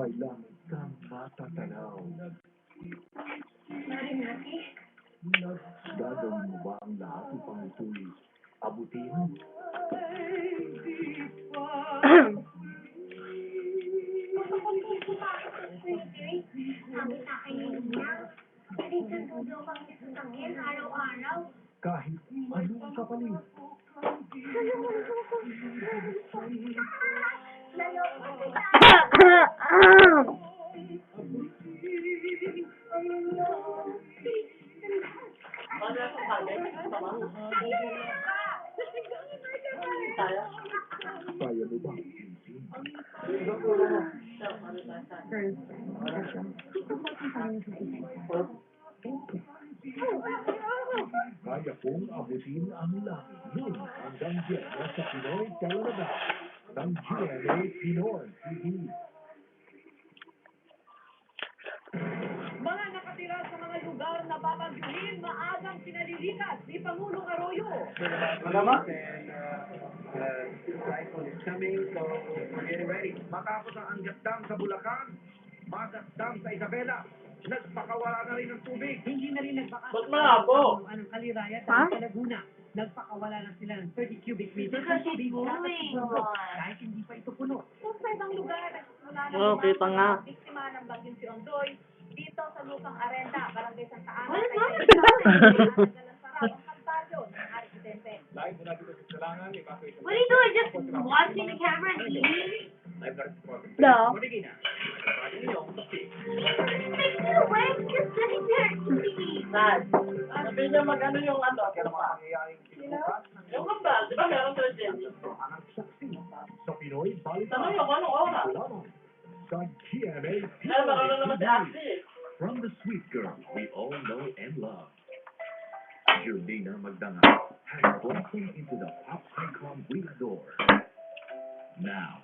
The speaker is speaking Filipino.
may langit kang matatanaw. Gagawin mo ba ang lahat upang ito'y abutin? Sabi sa akin niya, minsan po daw kami sasakyan araw-araw. Kahit anong kapalit. Naloko kita. Kaya mo ba? Kaya kong abutin ang langit noon hanggang dyan sa Pinoy Talaga ng GMA Pinoy TV. Mga nakatira sa mga lugar na babagyuhin, maagang pinalilikas ni Pangulong Arroyo. Malamang. Cyclone is coming, so we're getting ready. Matapos ang Angat Dam sa Bulacan, Magas Dam sa Isabela, nagpakawala na rin ng tubig. Hindi na rin nagbakas. Ba't malabo? Anong kaliraya dahil sa Laguna. Nagpakawala na sila ng 30 cubic meters ng tubig mula sa bundok kahit hindi pa ito puno. Sa ibang lugar, wala na Oo, kita nga. biktima ng bagyong si Ondoy dito sa Lukang Arenda, Barangay Santa Ana, Ano ba? Nagalang Saraw, ang kampalyo ng Arsidente. Live mula dito sa Silangan, evacuation. What are you doing? Just watching the camera and eating? Live na rin sa Province. No. Marigina. Make you wait, just sitting there eating. Sabi niya mag-ano yung ano. Kaya naman mangyayaring pinukas ng Yung kambal, di ba meron sa dyan? Ang saksi sa Pinoy Balita. Tanong yung anong oras? Lamang sa GMA Pero marunong naman si TV. Ashley eh. From the sweet girl we all know and love, Julina Magdangal has blossomed into the pop icon Brillador. Now,